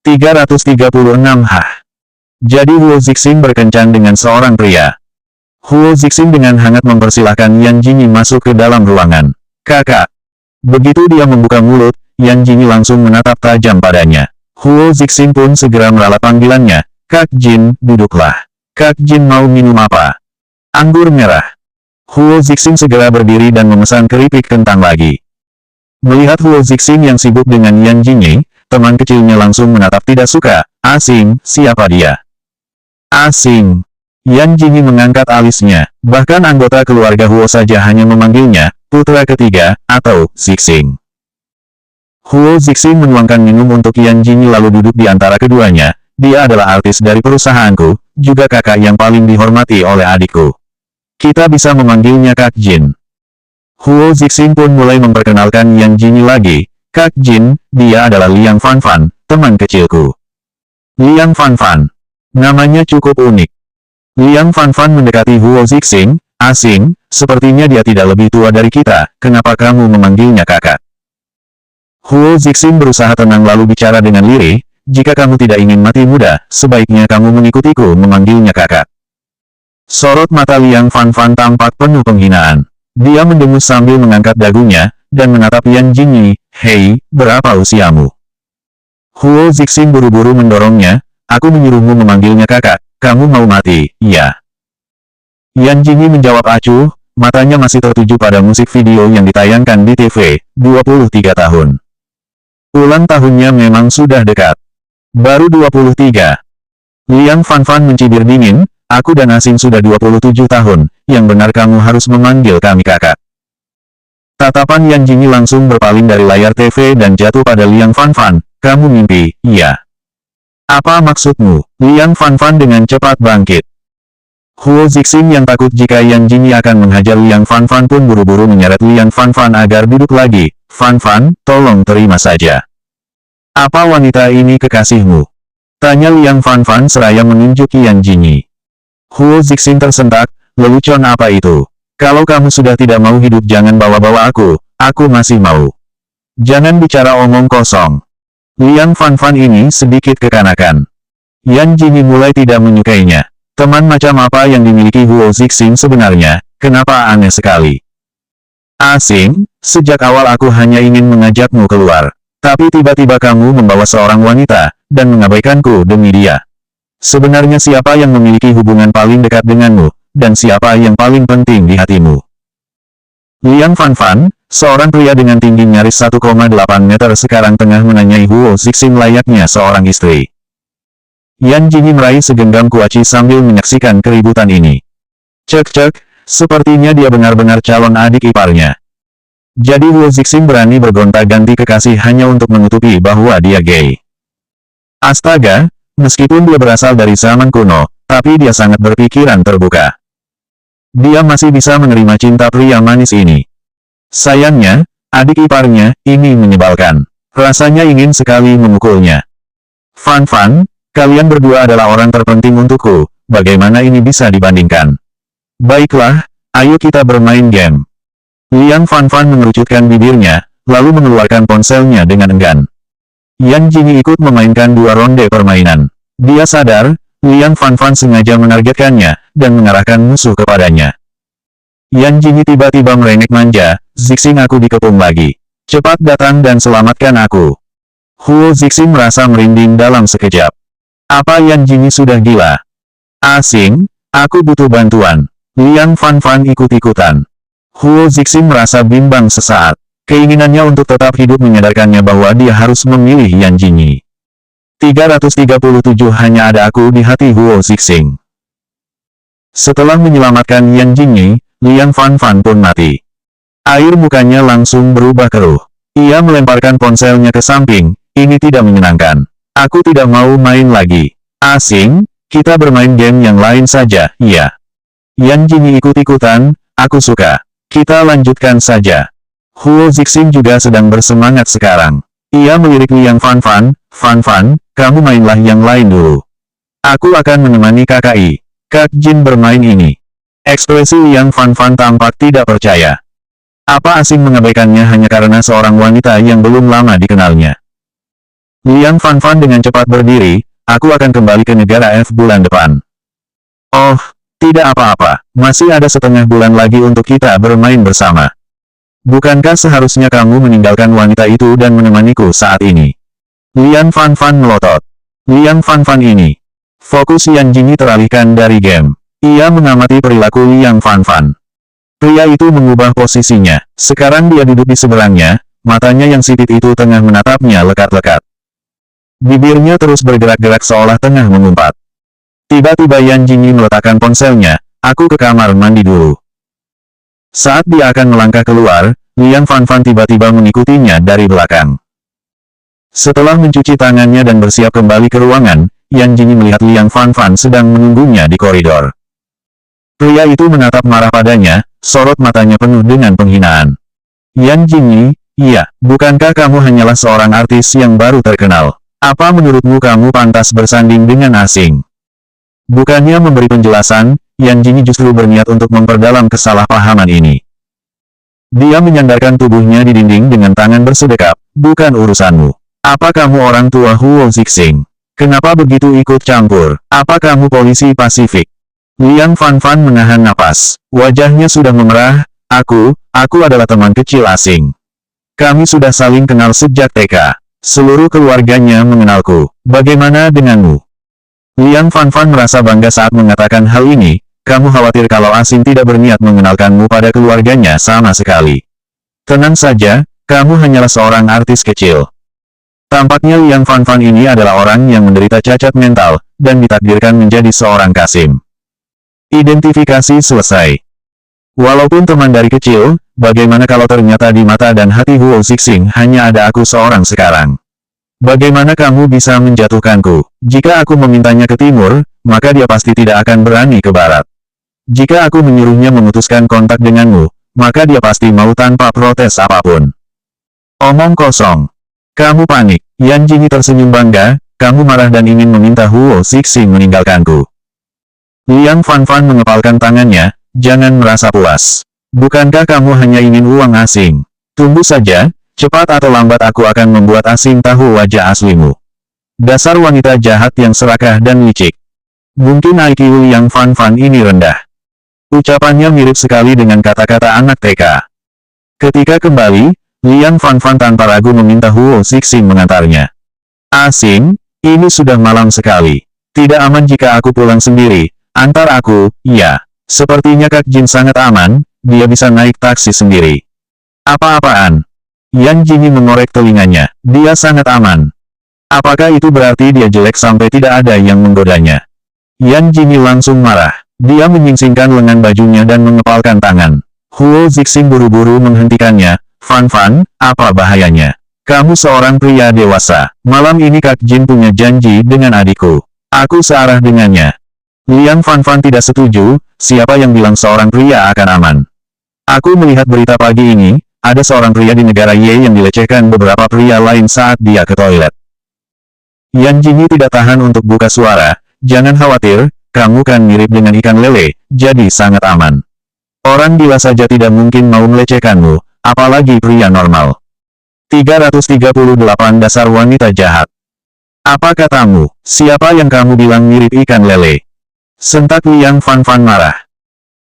336 Hah. Jadi Huo Zixing berkencan dengan seorang pria. Huo Zixing dengan hangat mempersilahkan Yan Jingyi masuk ke dalam ruangan. Kakak. Begitu dia membuka mulut, Yan Jingyi langsung menatap tajam padanya. Huo Zixing pun segera meralat panggilannya. Kak Jin, duduklah. Kak Jin mau minum apa? Anggur merah. Huo Zixing segera berdiri dan memesan keripik kentang lagi. Melihat Huo Zixing yang sibuk dengan Yan Jingyi, teman kecilnya langsung menatap tidak suka. Asing, siapa dia? Asing. Yan Jingyi mengangkat alisnya. Bahkan anggota keluarga Huo saja hanya memanggilnya putra ketiga, atau Zixing. Huo Zixing menuangkan minum untuk Yan Jingyi lalu duduk di antara keduanya. Dia adalah artis dari perusahaanku, juga kakak yang paling dihormati oleh adikku. Kita bisa memanggilnya Kak Jin. Huo Zixing pun mulai memperkenalkan Yan Jingyi lagi. Kak Jin, dia adalah Liang Fanfan, teman kecilku. Liang Fanfan. Namanya cukup unik. Liang Fanfan mendekati Huo Zixing. Asing, sepertinya dia tidak lebih tua dari kita, kenapa kamu memanggilnya kakak? Huo Zixing berusaha tenang lalu bicara dengan lirih, jika kamu tidak ingin mati muda, sebaiknya kamu mengikutiku memanggilnya kakak. Sorot mata Liang Fanfan tampak penuh penghinaan. Dia mendengus sambil mengangkat dagunya, dan menatap Yan Jingyi. Hei, berapa usiamu? Huo Zixing buru-buru mendorongnya. Aku menyuruhmu memanggilnya kakak, kamu mau mati, ya? Yan Jingyi menjawab acuh, matanya masih tertuju pada musik video yang ditayangkan di TV, 23 tahun. Ulang tahunnya memang sudah dekat. Baru 23. Liang Fanfan mencibir dingin, aku dan Asing sudah 27 tahun, yang benar kamu harus memanggil kami kakak. Tatapan Yan Jingyi langsung berpaling dari layar TV dan jatuh pada Liang Fanfan, kamu mimpi, iya. Apa maksudmu? Liang Fanfan dengan cepat bangkit. Huo Zixing yang takut jika Yan Jingyi akan menghajar Liang Fanfan pun buru-buru menyeret Liang Fanfan agar duduk lagi. Fanfan, tolong terima saja. Apa wanita ini kekasihmu? Tanya Liang Fanfan seraya menunjuk Yan Jingyi. Huo Zixing tersentak, lelucon apa itu? Kalau kamu sudah tidak mau hidup jangan bawa-bawa aku masih mau. Jangan bicara omong kosong. Liang Fanfan ini sedikit kekanakan. Yan Jingyi mulai tidak menyukainya. Teman macam apa yang dimiliki Huo Zixing sebenarnya, kenapa aneh sekali? Asing, sejak awal aku hanya ingin mengajakmu keluar. Tapi tiba-tiba kamu membawa seorang wanita, dan mengabaikanku demi dia. Sebenarnya siapa yang memiliki hubungan paling dekat denganmu, dan siapa yang paling penting di hatimu? Liang Fanfan, seorang pria dengan tinggi nyaris 1,8 meter sekarang tengah menanyai Huo Zixing layaknya seorang istri. Yan Jingyi meraih segenggam kuaci sambil menyaksikan keributan ini. Cek, sepertinya dia benar-benar calon adik iparnya. Jadi Huo Zixing berani bergonta-ganti kekasih hanya untuk menutupi bahwa dia gay. Astaga, meskipun dia berasal dari zaman kuno, tapi dia sangat berpikiran terbuka. Dia masih bisa menerima cinta pria manis ini. Sayangnya, adik iparnya, ini menyebalkan. Rasanya ingin sekali memukulnya. Fanfan, kalian berdua adalah orang terpenting untukku, bagaimana ini bisa dibandingkan? Baiklah, ayo kita bermain game. Liang Fanfan mengerucutkan bibirnya, lalu mengeluarkan ponselnya dengan enggan. Yan Jingyi ikut memainkan dua ronde permainan. Dia sadar, Liang Fanfan sengaja menargetkannya, dan mengarahkan musuh kepadanya. Yan Jingyi tiba-tiba merengek manja, Zixing aku dikepung lagi. Cepat datang dan selamatkan aku. Huo Zixing merasa merinding dalam sekejap. Apa Yan Jingyi sudah gila? Asing, aku butuh bantuan. Liang Fanfan ikut-ikutan. Huo Zixing merasa bimbang sesaat. Keinginannya untuk tetap hidup menyadarkannya bahwa dia harus memilih Yan Jingyi. 337 hanya ada aku di hati Huo Zixing. Setelah menyelamatkan Yan Jingyi, Liang Fanfan pun mati. Air mukanya langsung berubah keruh. Ia melemparkan ponselnya ke samping, ini tidak menyenangkan. Aku tidak mau main lagi. Asing, kita bermain game yang lain saja, iya. Yan Jingyi ikut-ikutan, aku suka. Kita lanjutkan saja. Huo Zixing juga sedang bersemangat sekarang. Ia melirik Liang Fanfan, Fanfan, kamu mainlah yang lain dulu. Aku akan menemani KKI. Kak Jin bermain ini. Ekspresi Liang Fanfan tampak tidak percaya. Apa Asing mengabaikannya hanya karena seorang wanita yang belum lama dikenalnya? Liang Fanfan dengan cepat berdiri, aku akan kembali ke negara F bulan depan. Oh, tidak apa-apa, masih ada setengah bulan lagi untuk kita bermain bersama. Bukankah seharusnya kamu meninggalkan wanita itu dan menemaniku saat ini? Liang Fanfan melotot. Liang Fanfan ini. Fokus Yan Jingyi teralihkan dari game. Ia mengamati perilaku Liang Fanfan. Pria itu mengubah posisinya. Sekarang dia duduk di seberangnya, matanya yang sipit itu tengah menatapnya lekat-lekat. Bibirnya terus bergerak-gerak seolah tengah mengumpat. Tiba-tiba Yan Jingyi meletakkan ponselnya, aku ke kamar mandi dulu. Saat dia akan melangkah keluar, Liang Fanfan tiba-tiba mengikutinya dari belakang. Setelah mencuci tangannya dan bersiap kembali ke ruangan, Yan Jingyi melihat Liang Fanfan sedang menunggunya di koridor. Pria itu menatap marah padanya, sorot matanya penuh dengan penghinaan. Yan Jingyi, iya, bukankah kamu hanyalah seorang artis yang baru terkenal? Apa menurutmu kamu pantas bersanding dengan asing? Bukannya memberi penjelasan, Yan Jingyi justru berniat untuk memperdalam kesalahpahaman ini. Dia menyandarkan tubuhnya di dinding dengan tangan bersedekap, bukan urusanmu. Apa kamu orang tua Huo Zixing? Kenapa begitu ikut campur? Apa kamu polisi Pasifik? Liang Fanfan menahan napas, wajahnya sudah memerah, aku adalah teman kecil asing. Kami sudah saling kenal sejak TK. Seluruh keluarganya mengenalku. Bagaimana denganmu? Liang Fanfan merasa bangga saat mengatakan hal ini, kamu khawatir kalau asing tidak berniat mengenalkanmu pada keluarganya sama sekali. Tenang saja, kamu hanyalah seorang artis kecil. Tampaknya Liang Fanfan ini adalah orang yang menderita cacat mental, dan ditakdirkan menjadi seorang kasim. Identifikasi selesai. Walaupun teman dari kecil, bagaimana kalau ternyata di mata dan hati Huo Zixing hanya ada aku seorang sekarang? Bagaimana kamu bisa menjatuhkanku? Jika aku memintanya ke timur, maka dia pasti tidak akan berani ke barat. Jika aku menyuruhnya memutuskan kontak denganmu, maka dia pasti mau tanpa protes apapun. Omong kosong. Kamu panik. Yan Jingyi tersenyum bangga, kamu marah dan ingin meminta Huo Zixing meninggalkanku. Liang Fanfan mengepalkan tangannya, jangan merasa puas. Bukankah kamu hanya ingin uang asing? Tunggu saja, cepat atau lambat aku akan membuat asing tahu wajah aslimu. Dasar wanita jahat yang serakah dan licik. Mungkin IQ Liang Fanfan ini rendah. Ucapannya mirip sekali dengan kata-kata anak TK. Ketika kembali, Liang Fanfan tanpa ragu meminta Huo Zixing mengantarnya. Asing, ini sudah malam sekali. Tidak aman jika aku pulang sendiri. Antar aku, ya. Sepertinya Kak Jin sangat aman, dia bisa naik taksi sendiri. Apa-apaan? Yan Jingyi mengorek telinganya. Dia sangat aman. Apakah itu berarti dia jelek sampai tidak ada yang menggodanya? Yan Jingyi langsung marah. Dia menyingsingkan lengan bajunya dan mengepalkan tangan. Huo Zixing buru-buru menghentikannya. Fanfan, apa bahayanya? Kamu seorang pria dewasa. Malam ini Kak Jin punya janji dengan adikku. Aku searah dengannya. Liang Fanfan tidak setuju, siapa yang bilang seorang pria akan aman? Aku melihat berita pagi ini, ada seorang pria di negara Ye yang dilecehkan beberapa pria lain saat dia ke toilet. Yan Jingyi tidak tahan untuk buka suara, jangan khawatir, kamu kan mirip dengan ikan lele, jadi sangat aman. Orang gila saja tidak mungkin mau melecehkanmu, apalagi pria normal. 338 Dasar wanita jahat. Apa katamu, siapa yang kamu bilang mirip ikan lele? Sentak Liang Fanfan marah.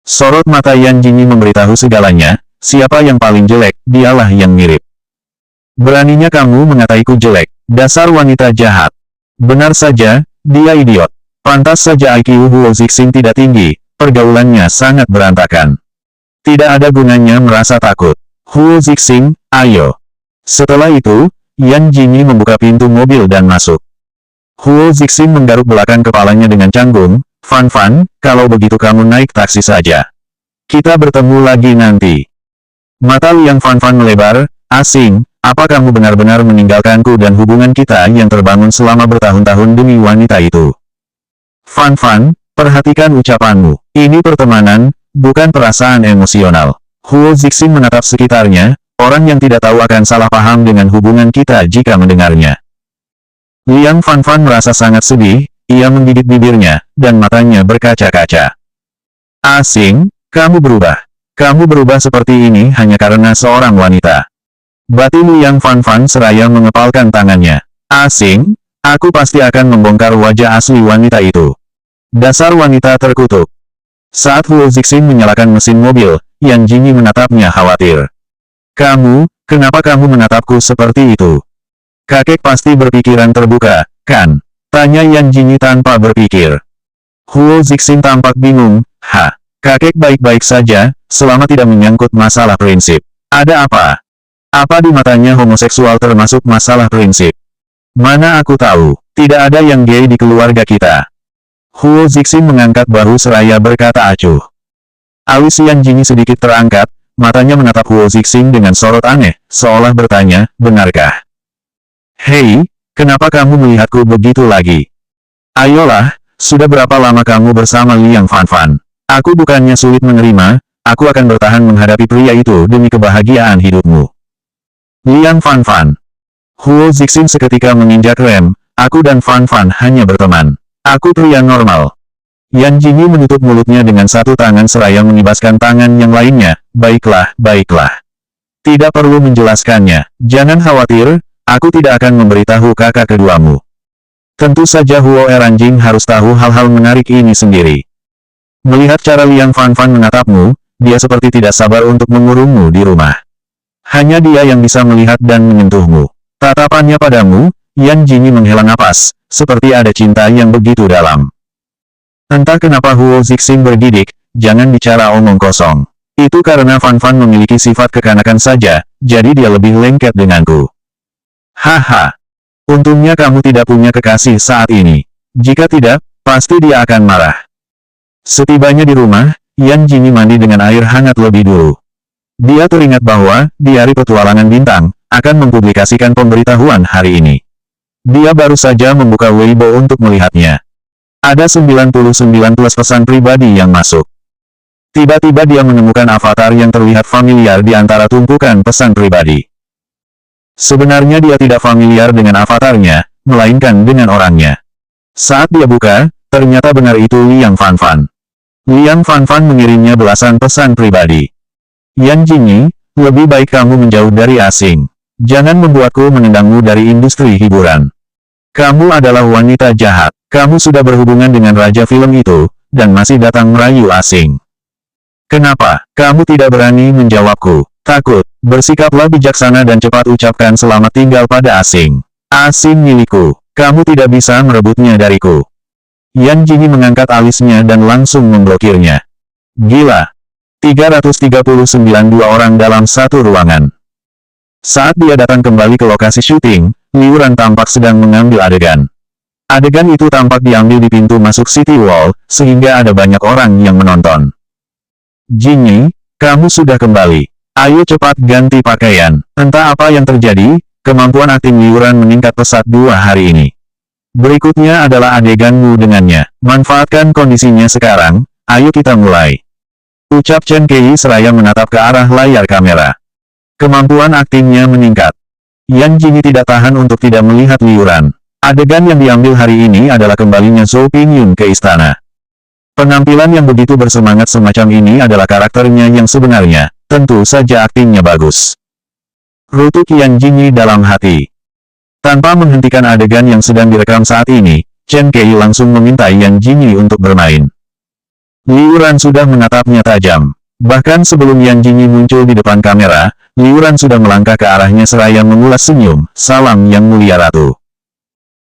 Sorot mata Yan Jingyi memberitahu segalanya, siapa yang paling jelek, dialah yang mirip. Beraninya kamu mengataiku jelek, dasar wanita jahat. Benar saja, dia idiot. Pantas saja IQ Huo Zixing tidak tinggi, pergaulannya sangat berantakan. Tidak ada gunanya merasa takut. Huo Zixing, ayo. Setelah itu, Yan Jingyi membuka pintu mobil dan masuk. Huo Zixing menggaruk belakang kepalanya dengan canggung, Fanfan, kalau begitu kamu naik taksi saja. Kita bertemu lagi nanti. Mata Liang Fanfan melebar, asing, apa kamu benar-benar meninggalkanku dan hubungan kita yang terbangun selama bertahun-tahun demi wanita itu? Fanfan, perhatikan ucapanmu. Ini pertemanan, bukan perasaan emosional. Huo Zixing menatap sekitarnya, orang yang tidak tahu akan salah paham dengan hubungan kita jika mendengarnya. Liang Fanfan merasa sangat sedih, ia menggigit bibirnya, dan matanya berkaca-kaca. Asing, kamu berubah. Kamu berubah seperti ini hanya karena seorang wanita. Batin Liang Fanfan seraya mengepalkan tangannya. Asing, aku pasti akan membongkar wajah asli wanita itu. Dasar wanita terkutuk. Saat Huo Zixing menyalakan mesin mobil, Yan Jingyi menatapnya khawatir. Kenapa kamu menatapku seperti itu? Kakek pasti berpikiran terbuka, kan? Tanya Yan Jingyi tanpa berpikir. Huo Zixing tampak bingung. Kakek baik-baik saja, selama tidak menyangkut masalah prinsip. Ada apa? Apa di matanya homoseksual termasuk masalah prinsip? Mana aku tahu, tidak ada yang gay di keluarga kita. Huo Zixing mengangkat bahu seraya berkata acuh. Alis Yan Jingyi sedikit terangkat, matanya menatap Huo Zixing dengan sorot aneh, seolah bertanya, benarkah? Hei, kenapa kamu melihatku begitu lagi? Ayolah, sudah berapa lama kamu bersama Liang Fanfan? Aku bukannya sulit menerima, aku akan bertahan menghadapi pria itu demi kebahagiaan hidupmu. Liang Fanfan. Huo Zixing seketika menginjak rem, aku dan Fanfan hanya berteman. Aku pria normal. Yan Jingyi menutup mulutnya dengan satu tangan seraya menibaskan tangan yang lainnya. Baiklah, baiklah. Tidak perlu menjelaskannya. Jangan khawatir, aku tidak akan memberitahu kakak keduamu. Tentu saja Huo Eranjing harus tahu hal-hal menarik ini sendiri. Melihat cara Liang Fanfan menatapmu, dia seperti tidak sabar untuk mengurungmu di rumah. Hanya dia yang bisa melihat dan menyentuhmu. Tatapannya padamu, Yan Jingyi menghela napas, seperti ada cinta yang begitu dalam. Entah kenapa Huo Zixing bergidik, jangan bicara omong kosong. Itu karena Fanfan memiliki sifat kekanakan saja, jadi dia lebih lengket denganku. Haha. Untungnya kamu tidak punya kekasih saat ini. Jika tidak, pasti dia akan marah. Setibanya di rumah, Yan Jingyi mandi dengan air hangat lebih dulu. Dia teringat bahwa, di hari petualangan bintang, akan mempublikasikan pemberitahuan hari ini. Dia baru saja membuka Weibo untuk melihatnya. Ada 99 plus pesan pribadi yang masuk. Tiba-tiba dia menemukan avatar yang terlihat familiar di antara tumpukan pesan pribadi. Sebenarnya dia tidak familiar dengan avatarnya, melainkan dengan orangnya. Saat dia buka, ternyata benar itu Liang Fanfan. Liang Fanfan mengirimnya belasan pesan pribadi. Yan Jingyi, lebih baik kamu menjauh dari asing. Jangan membuatku menendangmu dari industri hiburan. Kamu adalah wanita jahat. Kamu sudah berhubungan dengan raja film itu, dan masih datang merayu asing. Kenapa? Kamu tidak berani menjawabku. Takut. Bersikaplah bijaksana dan cepat ucapkan selamat tinggal pada asing. Asing milikku. Kamu tidak bisa merebutnya dariku. Yan Jingyi mengangkat alisnya dan langsung memblokirnya. Gila. 339 dua orang dalam satu ruangan. Saat dia datang kembali ke lokasi syuting, Liuran tampak sedang mengambil adegan. Adegan itu tampak diambil di pintu masuk City Wall, sehingga ada banyak orang yang menonton. Jingyi, kamu sudah kembali. Ayo cepat ganti pakaian. Entah apa yang terjadi, kemampuan akting Liuran meningkat pesat 2 hari ini. Berikutnya adalah adeganmu dengannya. Manfaatkan kondisinya sekarang, ayo kita mulai. Ucap Chen Kei seraya menatap ke arah layar kamera. Kemampuan aktingnya meningkat. Yan Jingyi tidak tahan untuk tidak melihat Liuran. Adegan yang diambil hari ini adalah kembalinya Zhou Pingyun ke istana. Penampilan yang begitu bersemangat semacam ini adalah karakternya yang sebenarnya, tentu saja aktingnya bagus. Rutuk Yan Jingyi dalam hati. Tanpa menghentikan adegan yang sedang direkam saat ini, Chen Kei langsung meminta Yan Jingyi untuk bermain. Liuran sudah menatapnya tajam. Bahkan sebelum Yan Jingyi muncul di depan kamera, Liuran sudah melangkah ke arahnya seraya mengulas senyum, salam yang mulia ratu.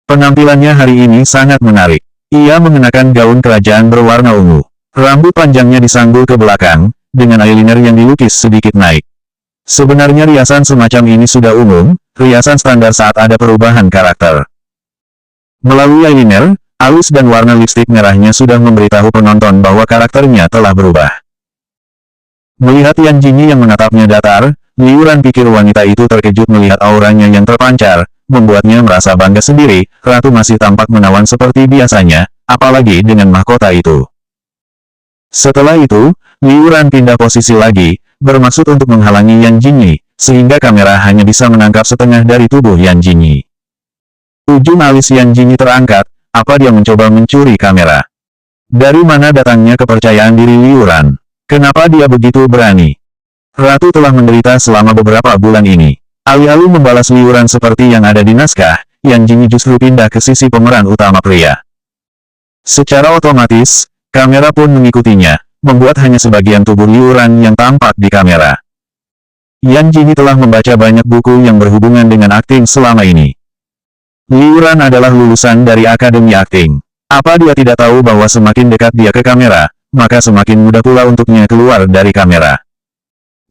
Penampilannya hari ini sangat menarik. Ia mengenakan gaun kerajaan berwarna ungu. Rambut panjangnya disanggul ke belakang, dengan eyeliner yang dilukis sedikit naik. Sebenarnya riasan semacam ini sudah umum, riasan standar saat ada perubahan karakter. Melalui eyeliner, alis dan warna lipstik merahnya sudah memberitahu penonton bahwa karakternya telah berubah. Melihat Yan Jingyi yang menatapnya datar, Liuran pikir wanita itu terkejut melihat auranya yang terpancar, membuatnya merasa bangga sendiri. Ratu masih tampak menawan seperti biasanya, apalagi dengan mahkota itu. Setelah itu, Liuran pindah posisi lagi, bermaksud untuk menghalangi Yan Jingyi, sehingga kamera hanya bisa menangkap setengah dari tubuh Yan Jingyi. Ujung alis Yan Jingyi terangkat, apa dia mencoba mencuri kamera? Dari mana datangnya kepercayaan diri Liuran? Kenapa dia begitu berani? Ratu telah menderita selama beberapa bulan ini. Alih-alih membalas Liuran seperti yang ada di naskah, Yan Jingyi justru pindah ke sisi pemeran utama pria. Secara otomatis, kamera pun mengikutinya, membuat hanya sebagian tubuh Liu Ran yang tampak di kamera. Yan Jingyi telah membaca banyak buku yang berhubungan dengan akting selama ini. Liu Ran adalah lulusan dari Akademi Akting. Apa dia tidak tahu bahwa semakin dekat dia ke kamera, maka semakin mudah pula untuknya keluar dari kamera.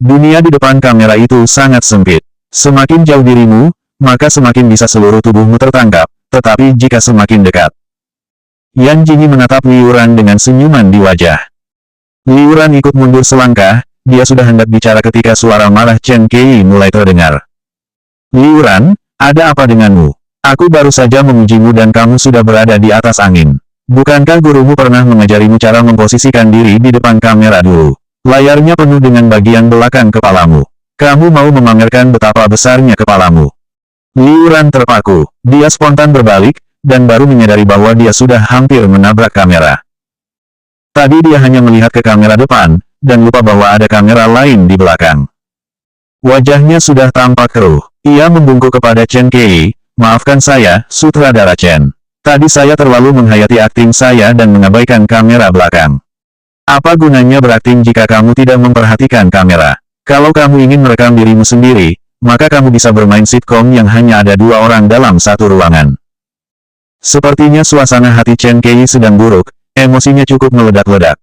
Dunia di depan kamera itu sangat sempit. Semakin jauh dirimu, maka semakin bisa seluruh tubuhmu tertangkap, tetapi jika semakin dekat. Yan Jingyi menatap Liu Ran dengan senyuman di wajah. Liu Ran ikut mundur selangkah, dia sudah hendak bicara ketika suara marah Chen Kei mulai terdengar. Liu Ran, ada apa denganmu? Aku baru saja mengujimu dan kamu sudah berada di atas angin. Bukankah gurumu pernah mengajarimu cara memposisikan diri di depan kamera dulu? Layarnya penuh dengan bagian belakang kepalamu. Kamu mau memamerkan betapa besarnya kepalamu. Liu Ran terpaku. Dia spontan berbalik, dan baru menyadari bahwa dia sudah hampir menabrak kamera. Tadi dia hanya melihat ke kamera depan, dan lupa bahwa ada kamera lain di belakang. Wajahnya sudah tampak keruh. Ia membungkuk kepada Chen Kei. Maafkan saya, sutradara Chen. Tadi saya terlalu menghayati akting saya dan mengabaikan kamera belakang. Apa gunanya berakting jika kamu tidak memperhatikan kamera? Kalau kamu ingin merekam dirimu sendiri, maka kamu bisa bermain sitkom yang hanya ada 2 orang dalam satu ruangan. Sepertinya suasana hati Chen Kei sedang buruk, emosinya cukup meledak-ledak.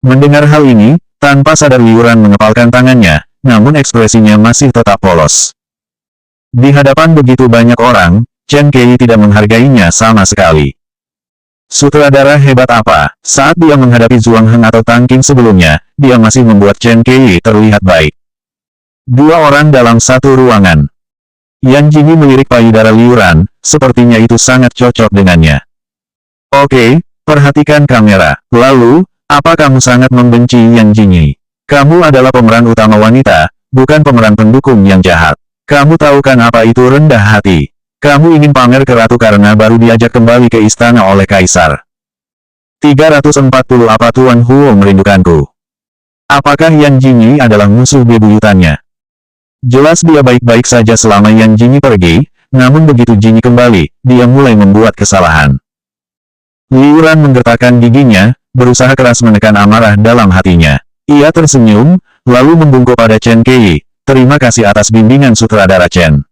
Mendengar hal ini, tanpa sadar Liu Ran mengepalkan tangannya, namun ekspresinya masih tetap polos. Di hadapan begitu banyak orang, Chen Kei tidak menghargainya sama sekali. Sutradara hebat apa? Saat dia menghadapi Zhuang Heng atau Tang Qing sebelumnya, dia masih membuat Chen Kei terlihat baik. 2 orang dalam satu ruangan. Yan Jingyi melirik payudara Liu Ran, sepertinya itu sangat cocok dengannya. Oke, perhatikan kamera. Lalu, apa kamu sangat membenci Yan Jingyi? Kamu adalah pemeran utama wanita, bukan pemeran pendukung yang jahat. Kamu tahu kan apa itu rendah hati? Kamu ingin pamer ke ratu karena baru diajak kembali ke istana oleh kaisar. 340 Apa Tuan Huo merindukanku? Apakah Yan Jingyi adalah musuh bebuyutannya? Jelas dia baik-baik saja selama Yan Jingyi pergi, namun begitu Jingyi kembali, dia mulai membuat kesalahan. Liu Ran menggertakkan giginya, berusaha keras menekan amarah dalam hatinya. Ia tersenyum, lalu membungkuk pada Chen Kei. Terima kasih atas bimbingan sutradara Chen.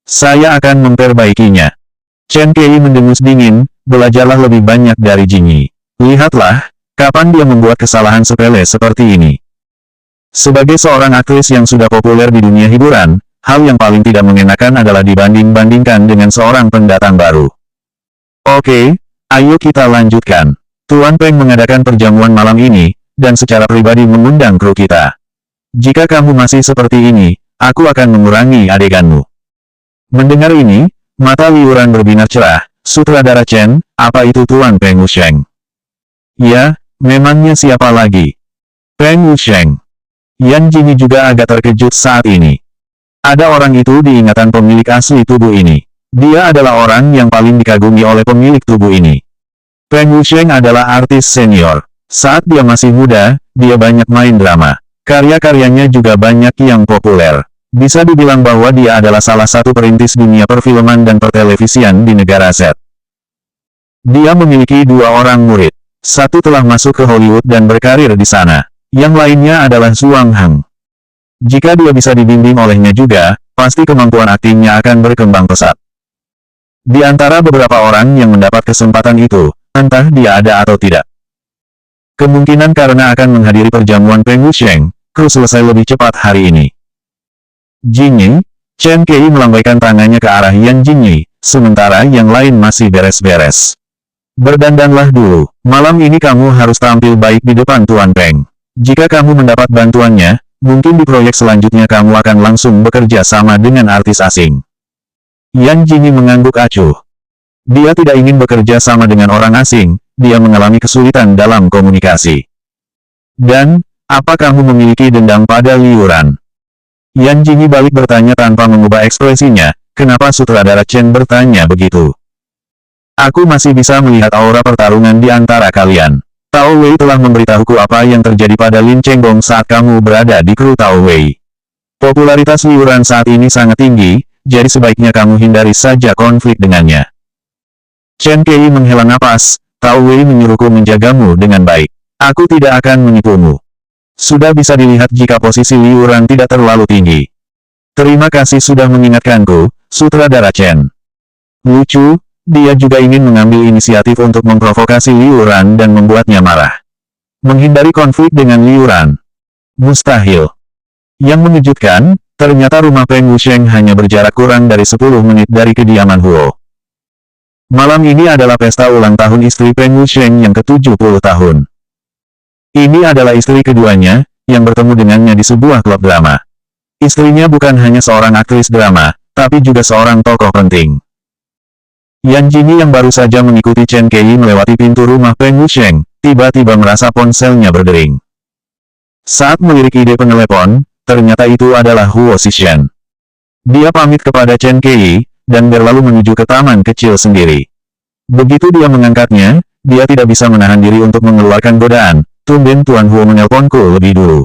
Saya akan memperbaikinya. Chen Kei mendengus dingin, belajarlah lebih banyak dari Jingyi. Lihatlah, kapan dia membuat kesalahan sepele seperti ini. Sebagai seorang aktris yang sudah populer di dunia hiburan, hal yang paling tidak mengenakan adalah dibanding-bandingkan dengan seorang pendatang baru. Oke, ayo kita lanjutkan. Tuan Peng mengadakan perjamuan malam ini, dan secara pribadi mengundang kru kita. Jika kamu masih seperti ini, aku akan mengurangi adeganmu. Mendengar ini, mata Liu Ran berbinar cerah. Sutradara Chen, apa itu Tuan Peng Wusheng? Ya, memangnya siapa lagi? Peng Wusheng. Yan Jingyi juga agak terkejut saat ini. Ada orang itu di ingatan pemilik asli tubuh ini. Dia adalah orang yang paling dikagumi oleh pemilik tubuh ini. Peng Wusheng adalah artis senior. Saat dia masih muda, dia banyak main drama. Karya-karyanya juga banyak yang populer. Bisa dibilang bahwa dia adalah salah satu perintis dunia perfilman dan pertelevisian di negara Z. Dia memiliki 2 orang murid. Satu telah masuk ke Hollywood dan berkarir di sana. Yang lainnya adalah Zhuang Heng. Jika dia bisa dibimbing olehnya juga, pasti kemampuan aktingnya akan berkembang pesat. Di antara beberapa orang yang mendapat kesempatan itu, entah dia ada atau tidak. Kemungkinan karena akan menghadiri perjamuan Peng Wusheng, kru selesai lebih cepat hari ini. Jingyi, Chen Kei melambaikan tangannya ke arah Yan Jingyi, sementara yang lain masih beres-beres. Berdandanlah dulu, malam ini kamu harus tampil baik di depan Tuan Peng. Jika kamu mendapat bantuannya, mungkin di proyek selanjutnya kamu akan langsung bekerja sama dengan artis asing. Yan Jingyi mengangguk acuh. Dia tidak ingin bekerja sama dengan orang asing. Dia mengalami kesulitan dalam komunikasi. Dan, apa kamu memiliki dendam pada Liu Ran? Yan Jingyi balik bertanya tanpa mengubah ekspresinya, kenapa sutradara Chen bertanya begitu? Aku masih bisa melihat aura pertarungan di antara kalian. Tao Wei telah memberitahuku apa yang terjadi pada Lin Chenggong saat kamu berada di kru Tao Wei. Popularitas Liu Ran saat ini sangat tinggi, jadi sebaiknya kamu hindari saja konflik dengannya. Chen Kei menghela napas, Tao Wei menyuruhku menjagamu dengan baik. Aku tidak akan menipumu. Sudah bisa dilihat jika posisi Liu Ran tidak terlalu tinggi. Terima kasih sudah mengingatkanku, Sutradara Chen. Lucu, dia juga ingin mengambil inisiatif untuk memprovokasi Liu Ran dan membuatnya marah. Menghindari konflik dengan Liu Ran. Mustahil. Yang mengejutkan, ternyata rumah Peng Wusheng hanya berjarak kurang dari 10 menit dari kediaman Huo. Malam ini adalah pesta ulang tahun istri Peng Wusheng yang ke-70 tahun. Ini adalah istri keduanya, yang bertemu dengannya di sebuah klub drama. Istrinya bukan hanya seorang aktris drama, tapi juga seorang tokoh penting. Yan Jingyi yang baru saja mengikuti Chen Kei melewati pintu rumah Peng Wusheng, tiba-tiba merasa ponselnya berdering. Saat melirik ide pengelepon, ternyata itu adalah Huo Zixuan. Dia pamit kepada Chen Kei, dan berlalu menuju ke taman kecil sendiri. Begitu dia mengangkatnya, dia tidak bisa menahan diri untuk mengeluarkan godaan. Tumben Tuan Huo menelponku lebih dulu.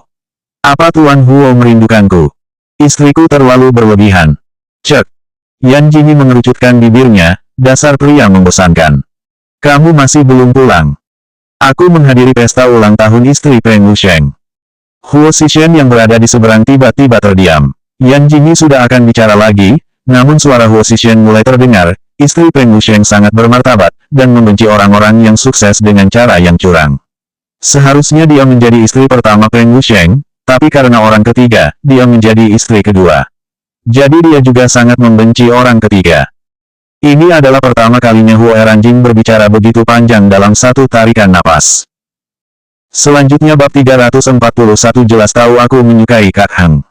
Apa Tuan Huo merindukanku? Istriku terlalu berlebihan. Cek. Yan Jingyi mengerucutkan bibirnya, dasar pria membosankan. Kamu masih belum pulang. Aku menghadiri pesta ulang tahun istri Peng Wusheng. Huo Zixuan yang berada di seberang tiba-tiba terdiam. Yan Jingyi sudah akan bicara lagi, namun suara Huo Zixuan mulai terdengar. Istri Peng Wusheng sangat bermartabat, dan membenci orang-orang yang sukses dengan cara yang curang. Seharusnya dia menjadi istri pertama Peng Wusheng, tapi karena orang ketiga, dia menjadi istri kedua. Jadi dia juga sangat membenci orang ketiga. Ini adalah pertama kalinya Huo Eranjing berbicara begitu panjang dalam satu tarikan napas. Selanjutnya bab 341 jelas tahu aku menyukai Kak Hang.